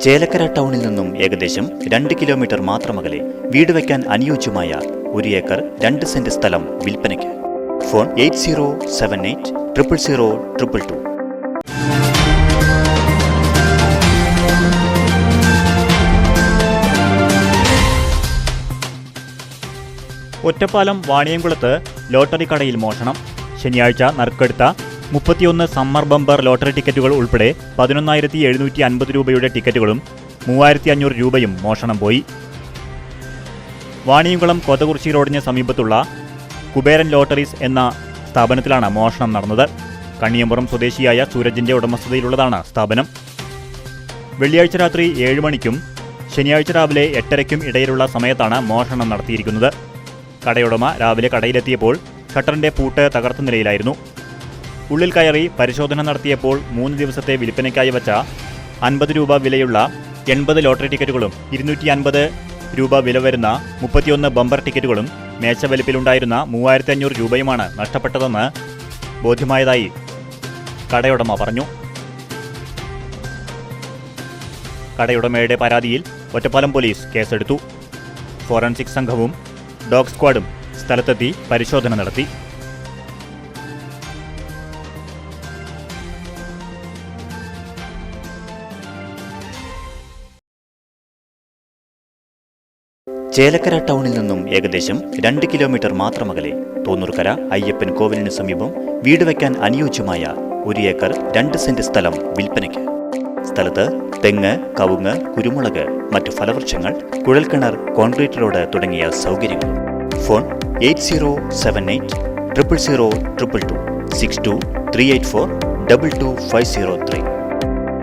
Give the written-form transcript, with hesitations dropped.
ചേലക്കര ടൗണിൽ നിന്നും ഏകദേശം 2 കിലോമീറ്റർ മാത്രമകലെ വീട് വയ്ക്കാൻ അനുയോജ്യമായ 1 ഏക്കർ 2 സെന്റ് സ്ഥലം വിൽപ്പനയ്ക്ക്. ഫോൺ 8078000222. ഒറ്റപ്പാലം വാണിയംകുളത്ത് ലോട്ടറി കടയിൽ മോഷണം. ശനിയാഴ്ച നറുക്കെടുത്ത 31 സമ്മർ ബമ്പർ ലോട്ടറി ടിക്കറ്റുകൾ ഉൾപ്പെടെ 11,750 രൂപയുടെ ടിക്കറ്റുകളും 3,500 രൂപയും മോഷണം പോയി. വാണിയംകുളം കൊതകുറിശി റോഡിന് സമീപത്തുള്ള കുബേരൻ ലോട്ടറീസ് എന്ന സ്ഥാപനത്തിലാണ് മോഷണം നടന്നത്. കണ്ണിയമ്പുറം സ്വദേശിയായ സൂരജിന്റെ ഉടമസ്ഥതയിലുള്ളതാണ് സ്ഥാപനം. വെള്ളിയാഴ്ച രാത്രി 7 മണിക്കും ശനിയാഴ്ച രാവിലെ 8:30ക്കും ഇടയിലുള്ള സമയത്താണ് മോഷണം നടത്തിയിരിക്കുന്നത്. കടയുടമ രാവിലെ കടയിലെത്തിയപ്പോൾ ഷട്ടറിന്റെ പൂട്ട് തകർത്ത നിലയിലായിരുന്നു. ഉള്ളിൽ കയറി പരിശോധന നടത്തിയപ്പോൾ 3 ദിവസത്തെ വിൽപ്പനയ്ക്കായി വച്ച 50 രൂപ വിലയുള്ള 80 ലോട്ടറി ടിക്കറ്റുകളും 250 രൂപ വില വരുന്ന 31 ബമ്പർ ടിക്കറ്റുകളും മേശവലിപ്പിലുണ്ടായിരുന്ന 3,500 രൂപയുമാണ് നഷ്ടപ്പെട്ടതെന്ന് ബോധ്യമായതായി കടയുടമ പറഞ്ഞു. കടയുടമയുടെ പരാതിയിൽ ഒറ്റപ്പാലം പോലീസ് കേസെടുത്തു. ഫോറൻസിക് സംഘവും ഡോഗ് സ്ക്വാഡും സ്ഥലത്തെത്തി പരിശോധന നടത്തി. ചേലക്കര ടൗണിൽ നിന്നും ഏകദേശം 2 കിലോമീറ്റർ മാത്രമകലെ തോന്നൂർക്കര അയ്യപ്പൻ കോവിലിന് സമീപം വീട് വയ്ക്കാൻ അനുയോജ്യമായ 1 ഏക്കർ 2 സെന്റ് സ്ഥലം വിൽപ്പനയ്ക്ക്. സ്ഥലത്ത് തെങ്ങ്, കവുങ്ങ്, കുരുമുളക്, മറ്റു ഫലവൃക്ഷങ്ങൾ, കുഴൽക്കിണർ, കോൺക്രീറ്റ് റോഡ് തുടങ്ങിയ സൗകര്യങ്ങൾ. ഫോൺ 8078000222 62 384 22503.